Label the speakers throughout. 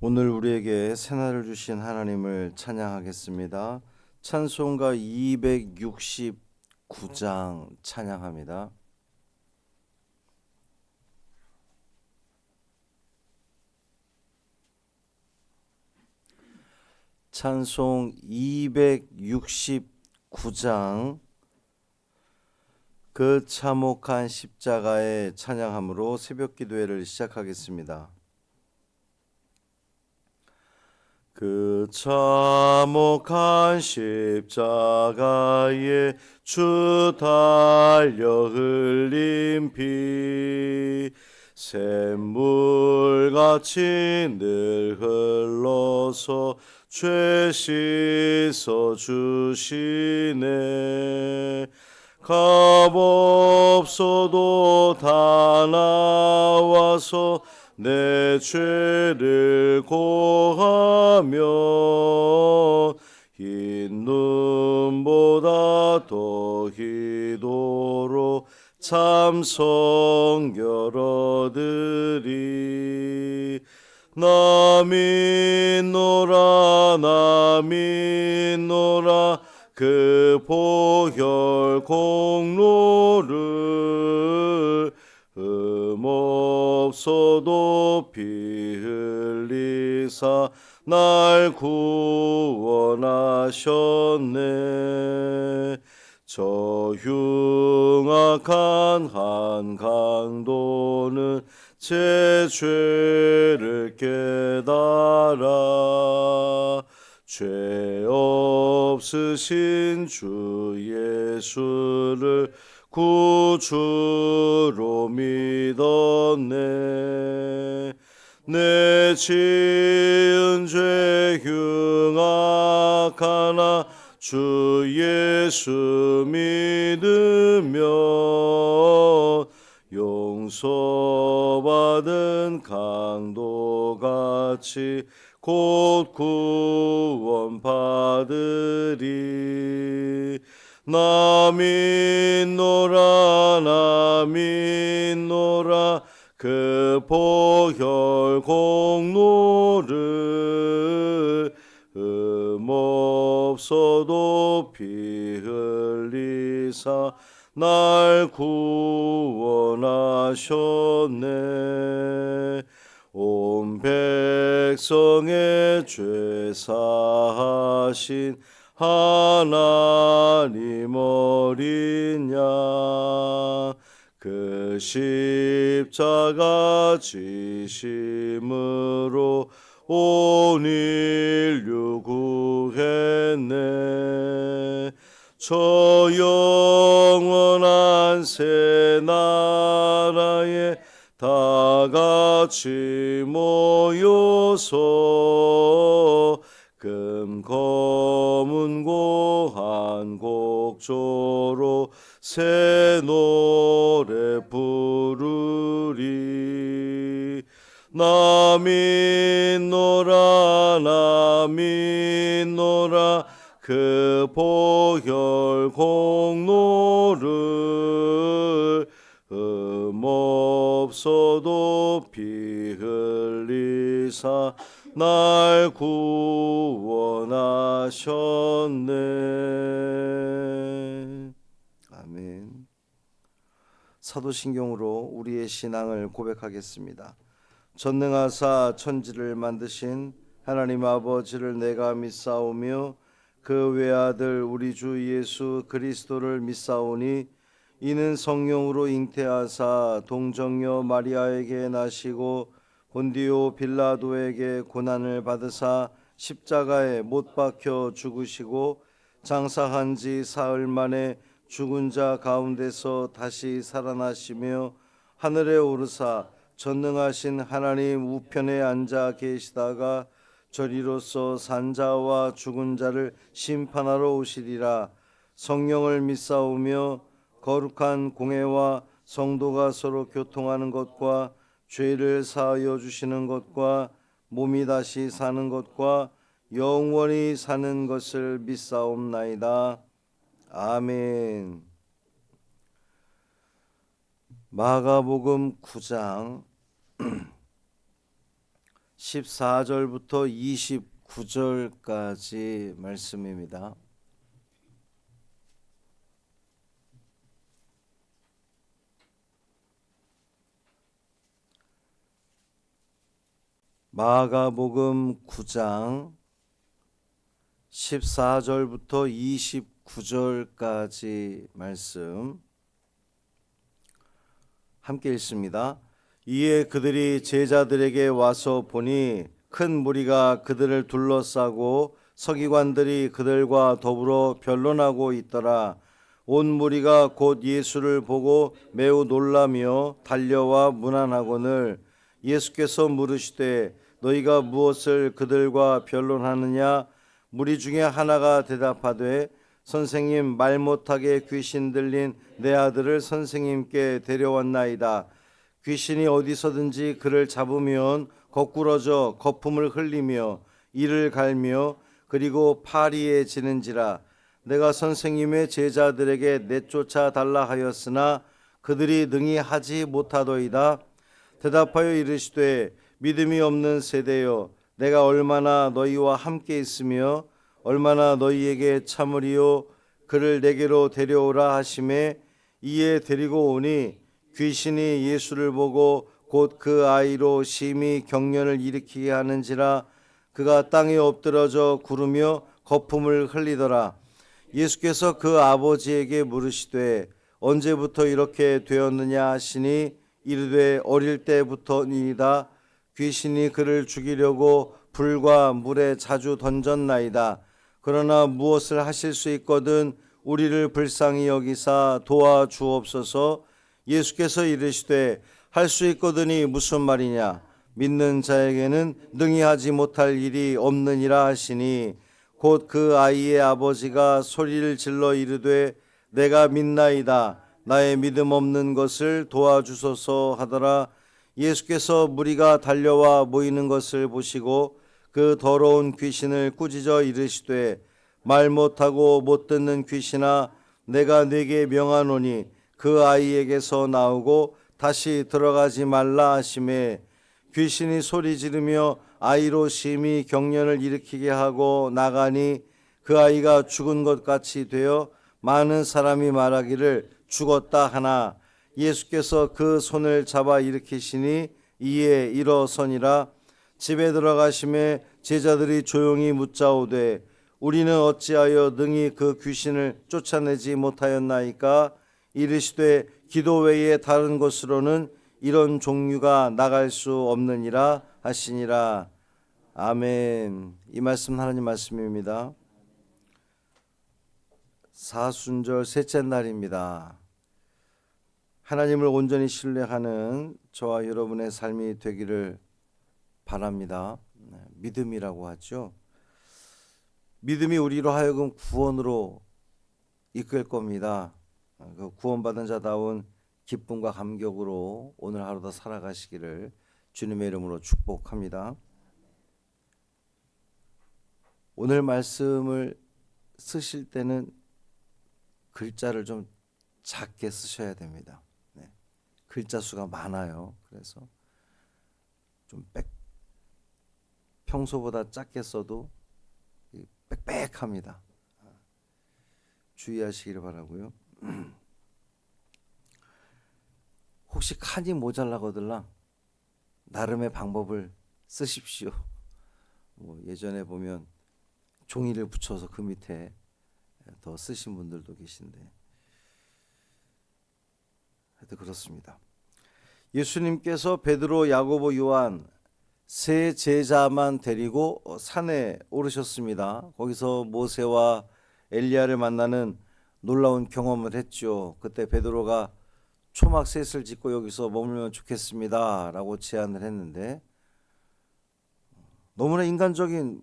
Speaker 1: 오늘 우리에게 새날을 주신 하나님을 찬양하겠습니다. 찬송가 269장 찬양합니다. 찬송 269장 그 참혹한 십자가의 찬양함으로 새벽 기도회를 시작하겠습니다. 그 참혹한 십자가에 주 달려 흘린 피 샘물같이 늘 흘러서 죄 씻어 주시네. 값없어도 다 나와서 내 죄를 고하며 흰 눈보다 더 희도로 참성결 얻으리. 나 믿노라 나 믿노라 그 보혈 공로를 흠없어도 피 흘리사 날 구원하셨네. 저 흉악한 한 강도는 제 죄를 깨달아 죄 없으신 주 예수를 구주로 믿었네. 내 지은 죄 흉악하나 주 예수 믿으면 용서받은 강도같이 곧 구원 받으리. 나 믿노라 나 믿노라 그 보혈 공로를 흠없어도 피 흘리사 날 구원하셨네. 온 백성의 죄 사하신 하나님 어린 양 그 십자가 지심으로 온 인류 구했네. 저 영원한 새 나라에 다 같이 모여서 금 검은 고한 곡조로 새 노래 부르리. 나 믿노라 나 믿노라 그 보혈 공로를 흠없어도 피 흘리사 날 구원하셨네. 아멘. 사도신경으로 우리의 신앙을 고백하겠습니다. 전능하사 천지를 만드신 하나님 아버지를 내가 믿사오며 그 외아들 우리 주 예수 그리스도를 믿사오니 이는 성령으로 잉태하사 동정녀 마리아에게 나시고 본디오 빌라도에게 고난을 받으사 십자가에 못 박혀 죽으시고 장사한 지 사흘 만에 죽은 자 가운데서 다시 살아나시며 하늘에 오르사 전능하신 하나님 우편에 앉아 계시다가 저리로서 산자와 죽은 자를 심판하러 오시리라. 성령을 믿사오며 거룩한 공회와 성도가 서로 교통하는 것과 죄를 사하여 주시는 것과 몸이 다시 사는 것과 영원히 사는 것을 믿사옵나이다. 아멘. 마가복음 9장 14절부터 29절까지 말씀입니다. 마가복음 9장 14절부터 29절까지 말씀 함께 읽습니다. 이에 그들이 제자들에게 와서 보니 큰 무리가 그들을 둘러싸고 서기관들이 그들과 더불어 변론하고 있더라. 온 무리가 곧 예수를 보고 매우 놀라며 달려와 문안하거늘 예수께서 물으시되 너희가 무엇을 그들과 변론하느냐? 무리 중에 하나가 대답하되 선생님, 말 못하게 귀신 들린 내 아들을 선생님께 데려왔나이다. 귀신이 어디서든지 그를 잡으면 거꾸러져 거품을 흘리며 이를 갈며 그리고 파리해지는지라. 내가 선생님의 제자들에게 내쫓아 달라 하였으나 그들이 능히 하지 못하더이다. 대답하여 이르시되 믿음이 없는 세대여, 내가 얼마나 너희와 함께 있으며 얼마나 너희에게 참으리요. 그를 내게로 데려오라 하시매 이에 데리고 오니 귀신이 예수를 보고 곧 그 아이로 심히 경련을 일으키게 하는지라. 그가 땅에 엎드러져 구르며 거품을 흘리더라. 예수께서 그 아버지에게 물으시되 언제부터 이렇게 되었느냐 하시니 이르되 어릴 때부터니이다. 귀신이 그를 죽이려고 불과 물에 자주 던졌나이다. 그러나 무엇을 하실 수 있거든 우리를 불쌍히 여기사 도와주옵소서. 예수께서 이르시되 할 수 있거든이 무슨 말이냐? 믿는 자에게는 능히 하지 못할 일이 없느니라 하시니 곧 그 아이의 아버지가 소리를 질러 이르되 내가 믿나이다. 나의 믿음 없는 것을 도와주소서 하더라. 예수께서 무리가 달려와 모이는 것을 보시고 그 더러운 귀신을 꾸짖어 이르시되 말 못하고 못 듣는 귀신아, 내가 네게 명하노니 그 아이에게서 나오고 다시 들어가지 말라 하시매 귀신이 소리 지르며 아이로 심히 경련을 일으키게 하고 나가니 그 아이가 죽은 것 같이 되어 많은 사람이 말하기를 죽었다 하나 예수께서 그 손을 잡아 일으키시니 이에 일어서니라. 집에 들어가심에 제자들이 조용히 묻자오되 우리는 어찌하여 능히 그 귀신을 쫓아내지 못하였나이까? 이르시되 기도 외에 다른 곳으로는 이런 종류가 나갈 수 없느니라 하시니라. 아멘. 이 말씀 하나님 말씀입니다. 사순절 셋째 날입니다. 하나님을 온전히 신뢰하는 저와 여러분의 삶이 되기를 바랍니다. 믿음이라고 하죠. 믿음이 우리로 하여금 구원으로 이끌 겁니다. 그 구원받은 자다운 기쁨과 감격으로 오늘 하루도 살아가시기를 주님의 이름으로 축복합니다. 오늘 말씀을 쓰실 때는 글자를 좀 작게 쓰셔야 됩니다. 글자 수가 많아요. 그래서 좀 평소보다 작게 써도 빽빽합니다. 주의하시기를 바라고요. 혹시 칸이 모자라거들랑 나름의 방법을 쓰십시오. 예전에 보면 종이를 붙여서 그 밑에 더 쓰신 분들도 계신데 하여튼 그렇습니다. 예수님께서 베드로, 야고보, 요한 세 제자만 데리고 산에 오르셨습니다. 거기서 모세와 엘리야를 만나는 놀라운 경험을 했죠. 그때 베드로가 초막 셋을 짓고 여기서 머물면 좋겠습니다 라고 제안을 했는데 너무나 인간적인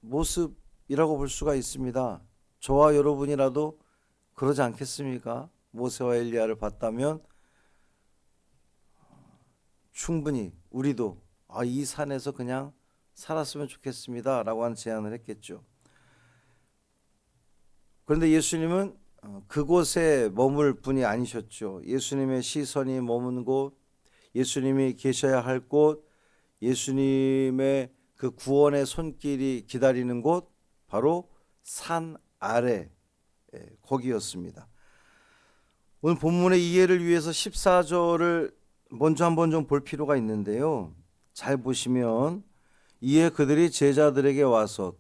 Speaker 1: 모습이라고 볼 수가 있습니다. 저와 여러분이라도 그러지 않겠습니까? 모세와 엘리야를 봤다면 충분히 우리도 이 산에서 그냥 살았으면 좋겠습니다 라고 하는 제안을 했겠죠. 그런데 예수님은 그곳에 머물 분이 아니셨죠. 예수님의 시선이 머문 곳, 예수님이 계셔야 할 곳, 예수님의 그 구원의 손길이 기다리는 곳 바로 산 아래 거기였습니다. 오늘 본문의 이해를 위해서 14절을 먼저 한번 좀 볼 필요가 있는데요. 잘 보시면 이에 그들이 제자들에게 와서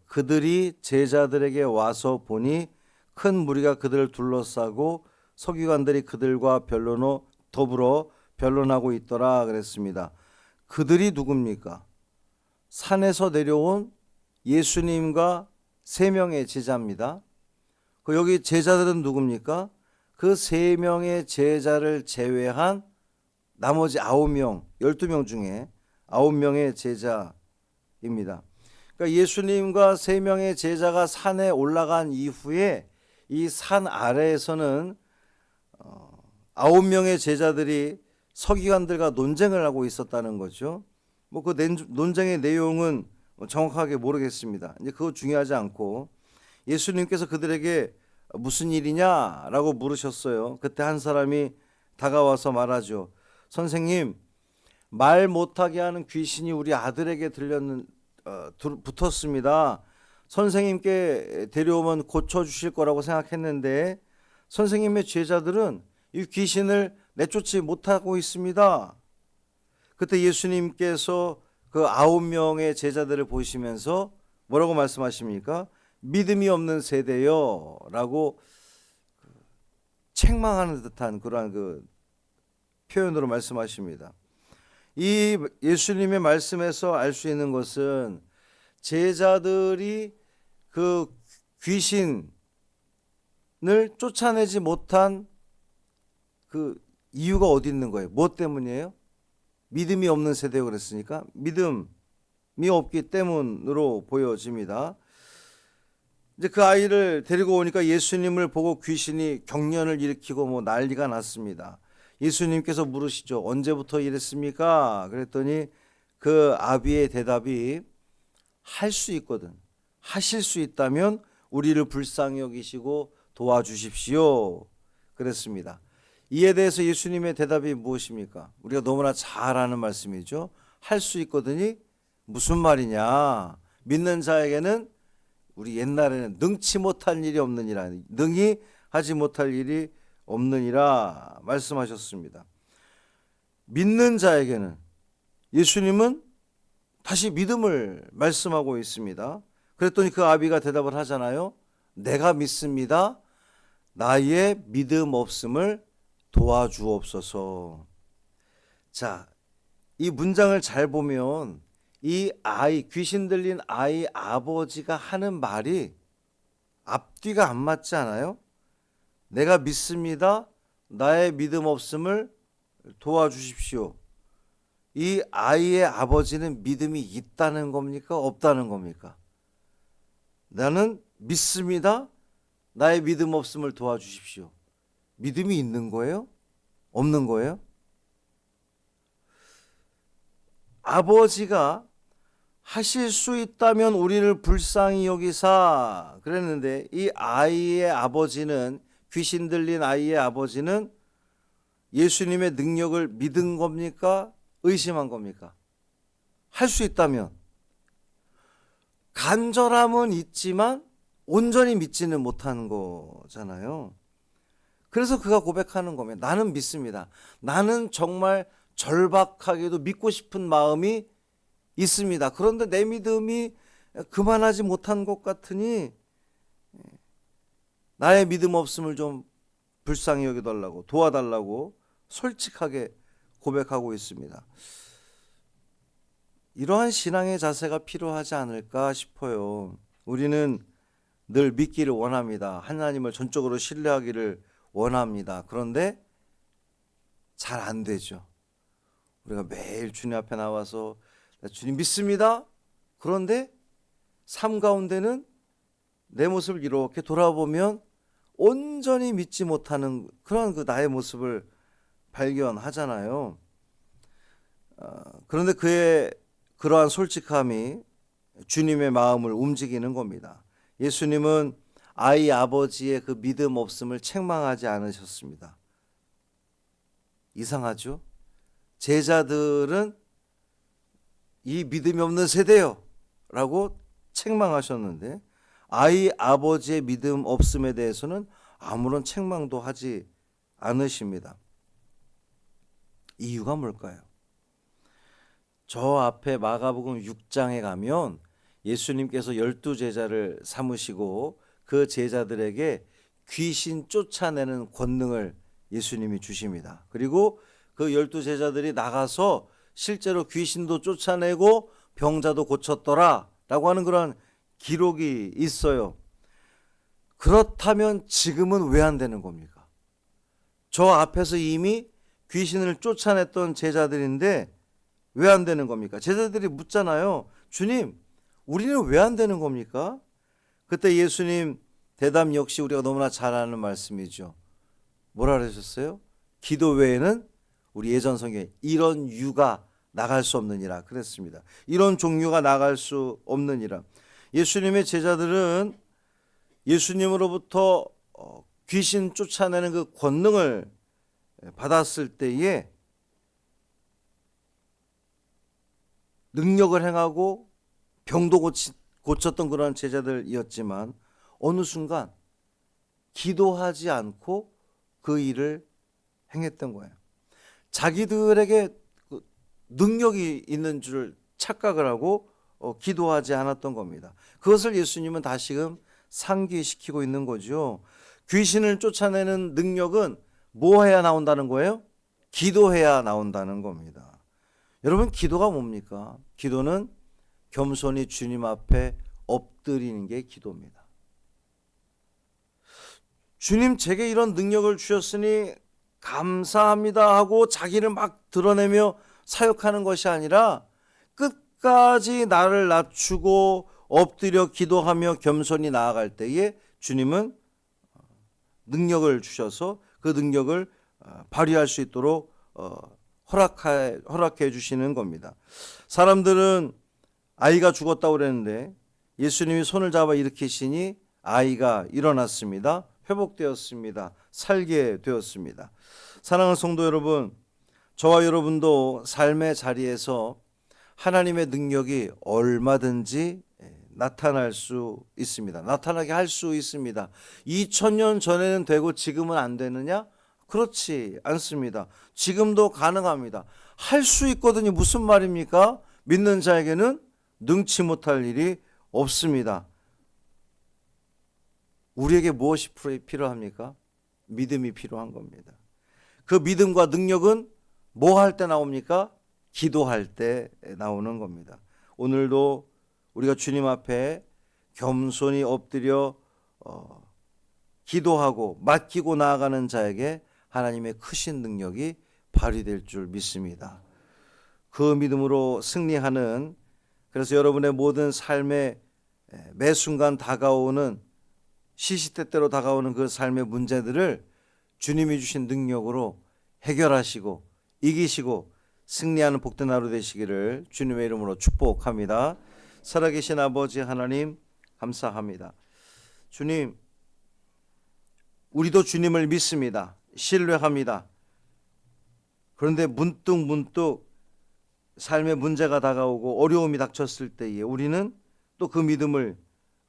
Speaker 1: 보니 큰 무리가 그들을 둘러싸고 서기관들이 그들과 더불어 변론하고 있더라 그랬습니다. 그들이 누굽니까? 산에서 내려온 예수님과 3명의 제자입니다. 여기 제자들은 누굽니까? 그 3명의 제자를 제외한 나머지 9명, 12명 중에 9명의 제자입니다. 그러니까 예수님과 3명의 제자가 산에 올라간 이후에 이 산 아래에서는 9명의 제자들이 서기관들과 논쟁을 하고 있었다는 거죠. 그 논쟁의 내용은 정확하게 모르겠습니다. 이제 그거 중요하지 않고 예수님께서 그들에게 무슨 일이냐라고 물으셨어요. 그때 한 사람이 다가와서 말하죠. 선생님, 말 못하게 하는 귀신이 우리 아들에게 붙었습니다. 선생님께 데려오면 고쳐주실 거라고 생각했는데 선생님의 제자들은 이 귀신을 내쫓지 못하고 있습니다. 그때 예수님께서 그 9명의 제자들을 보시면서 뭐라고 말씀하십니까? 믿음이 없는 세대요 라고 책망하는 듯한 그러한 그 표현으로 말씀하십니다. 이 예수님의 말씀에서 알 수 있는 것은 제자들이 그 귀신을 쫓아내지 못한 그 이유가 어디 있는 거예요? 무엇 때문이에요? 믿음이 없는 세대요 그랬으니까 믿음이 없기 때문으로 보여집니다. 이제 그 아이를 데리고 오니까 예수님을 보고 귀신이 경련을 일으키고 난리가 났습니다. 예수님께서 물으시죠. 언제부터 이랬습니까? 그랬더니 그 아비의 대답이 할 수 있거든. 하실 수 있다면 우리를 불쌍히 여기시고 도와주십시오. 그랬습니다. 이에 대해서 예수님의 대답이 무엇입니까? 우리가 너무나 잘 아는 말씀이죠. 할 수 있거든이 무슨 말이냐? 믿는 자에게는 우리 옛날에는 능치 못할 일이 없느니라, 능히 하지 못할 일이 없느니라 말씀하셨습니다. 믿는 자에게는 예수님은 다시 믿음을 말씀하고 있습니다. 그랬더니 그 아비가 대답을 하잖아요. 내가 믿습니다. 나의 믿음 없음을 도와주옵소서. 자, 이 문장을 잘 보면 이 아이, 귀신 들린 아이 아버지가 하는 말이 앞뒤가 안 맞지 않아요? 내가 믿습니다. 나의 믿음 없음을 도와주십시오. 이 아이의 아버지는 믿음이 있다는 겁니까? 없다는 겁니까? 나는 믿습니다. 나의 믿음 없음을 도와주십시오. 믿음이 있는 거예요? 없는 거예요? 아버지가 하실 수 있다면 우리를 불쌍히 여기사 그랬는데 이 아이의 아버지는, 귀신 들린 아이의 아버지는 예수님의 능력을 믿은 겁니까? 의심한 겁니까? 할 수 있다면. 간절함은 있지만 온전히 믿지는 못하는 거잖아요. 그래서 그가 고백하는 겁니다. 나는 믿습니다. 나는 정말 절박하게도 믿고 싶은 마음이 있습니다. 그런데 내 믿음이 그만하지 못한 것 같으니 나의 믿음 없음을 좀 불쌍히 여겨달라고, 도와달라고 솔직하게 고백하고 있습니다. 이러한 신앙의 자세가 필요하지 않을까 싶어요. 우리는 늘 믿기를 원합니다. 하나님을 전적으로 신뢰하기를 원합니다. 그런데 잘 안 되죠. 우리가 매일 주님 앞에 나와서 주님 믿습니다. 그런데 삶 가운데는 내 모습을 이렇게 돌아보면 온전히 믿지 못하는 그런 그 나의 모습을 발견하잖아요. 그런데 그의 그러한 솔직함이 주님의 마음을 움직이는 겁니다. 예수님은 아이 아버지의 그 믿음 없음을 책망하지 않으셨습니다. 이상하죠? 제자들은 이 믿음이 없는 세대요 라고 책망하셨는데 아이 아버지의 믿음 없음에 대해서는 아무런 책망도 하지 않으십니다. 이유가 뭘까요? 저 앞에 마가복음 6장에 가면 예수님께서 12제자를 삼으시고 그 제자들에게 귀신 쫓아내는 권능을 예수님이 주십니다. 그리고 그 12제자들이 나가서 실제로 귀신도 쫓아내고 병자도 고쳤더라 라고 하는 그런 기록이 있어요. 그렇다면 지금은 왜 안 되는 겁니까? 저 앞에서 이미 귀신을 쫓아냈던 제자들인데 왜 안 되는 겁니까? 제자들이 묻잖아요. 주님, 우리는 왜 안 되는 겁니까? 그때 예수님 대답 역시 우리가 너무나 잘 아는 말씀이죠. 뭐라 그러셨어요? 기도 외에는 우리 예전 성경에 이런 유가 나갈 수 없느니라 그랬습니다. 이런 종류가 나갈 수 없느니라. 예수님의 제자들은 예수님으로부터 귀신 쫓아내는 그 권능을 받았을 때에 능력을 행하고 병도 고쳤던 그런 제자들이었지만 어느 순간 기도하지 않고 그 일을 행했던 거예요. 자기들에게 능력이 있는 줄 착각을 하고 기도하지 않았던 겁니다. 그것을 예수님은 다시금 상기시키고 있는 거죠. 귀신을 쫓아내는 능력은 뭐 해야 나온다는 거예요? 기도해야 나온다는 겁니다. 여러분, 기도가 뭡니까? 기도는 겸손히 주님 앞에 엎드리는 게 기도입니다. 주님, 제게 이런 능력을 주셨으니 감사합니다 하고 자기를 막 드러내며 사역하는 것이 아니라 끝까지 나를 낮추고 엎드려 기도하며 겸손히 나아갈 때에 주님은 능력을 주셔서 그 능력을 발휘할 수 있도록 허락해 주시는 겁니다. 사람들은 아이가 죽었다고 그랬는데 예수님이 손을 잡아 일으키시니 아이가 일어났습니다. 회복되었습니다. 살게 되었습니다. 사랑하는 성도 여러분, 저와 여러분도 삶의 자리에서 하나님의 능력이 얼마든지 나타날 수 있습니다. 나타나게 할 수 있습니다. 2000년 전에는 되고 지금은 안 되느냐? 그렇지 않습니다. 지금도 가능합니다. 할 수 있거든요. 무슨 말입니까? 믿는 자에게는 능치 못할 일이 없습니다. 우리에게 무엇이 필요합니까? 믿음이 필요한 겁니다. 그 믿음과 능력은 뭐 할 때 나옵니까? 기도할 때 나오는 겁니다. 오늘도 우리가 주님 앞에 겸손히 엎드려 기도하고 맡기고 나아가는 자에게 하나님의 크신 능력이 발휘될 줄 믿습니다. 그 믿음으로 승리하는, 그래서 여러분의 모든 삶의 매 순간 다가오는 시시때때로 다가오는 그 삶의 문제들을 주님이 주신 능력으로 해결하시고 이기시고 승리하는 복된 하루 되시기를 주님의 이름으로 축복합니다. 살아계신 아버지 하나님, 감사합니다. 주님, 우리도 주님을 믿습니다. 신뢰합니다. 그런데 문득 삶의 문제가 다가오고 어려움이 닥쳤을 때에 우리는 또 그 믿음을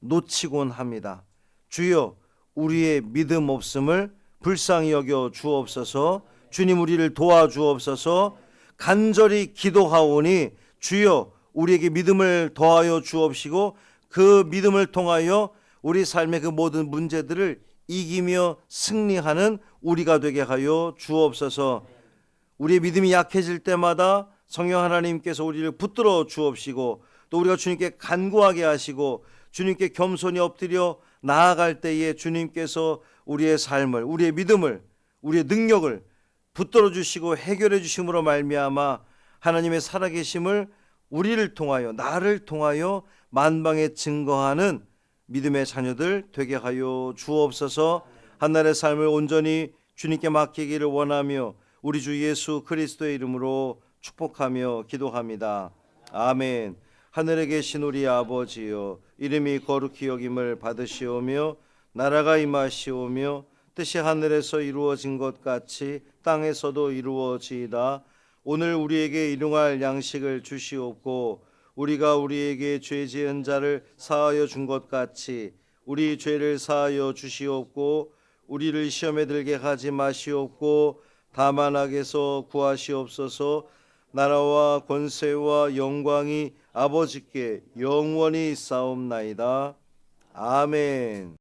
Speaker 1: 놓치곤 합니다. 주여, 우리의 믿음 없음을 불쌍히 여겨 주옵소서. 주님, 우리를 도와주옵소서. 간절히 기도하오니 주여, 우리에게 믿음을 더하여 주옵시고 그 믿음을 통하여 우리 삶의 그 모든 문제들을 이기며 승리하는 우리가 되게 하여 주옵소서. 우리의 믿음이 약해질 때마다 성령 하나님께서 우리를 붙들어 주옵시고 또 우리가 주님께 간구하게 하시고 주님께 겸손히 엎드려 나아갈 때에 주님께서 우리의 삶을, 우리의 믿음을, 우리의 능력을 붙들어 주시고 해결해 주심으로 말미암아 하나님의 살아계심을 우리를 통하여, 나를 통하여 만방에 증거하는 믿음의 자녀들 되게 하여 주옵소서. 한날의 삶을 온전히 주님께 맡기기를 원하며 우리 주 예수 그리스도의 이름으로 축복하며 기도합니다. 아멘. 하늘에 계신 우리 아버지여, 이름이 거룩히 여김을 받으시오며 나라가 임하시오며 뜻이 하늘에서 이루어진 것 같이 땅에서도 이루어지이다. 오늘 우리에게 일용할 양식을 주시옵고 우리가 우리에게 죄 지은 자를 사하여 준 것 같이 우리 죄를 사하여 주시옵고 우리를 시험에 들게 하지 마시옵고 다만 악에서 구하시옵소서. 나라와 권세와 영광이 아버지께 영원히 있사옵나이다. 아멘.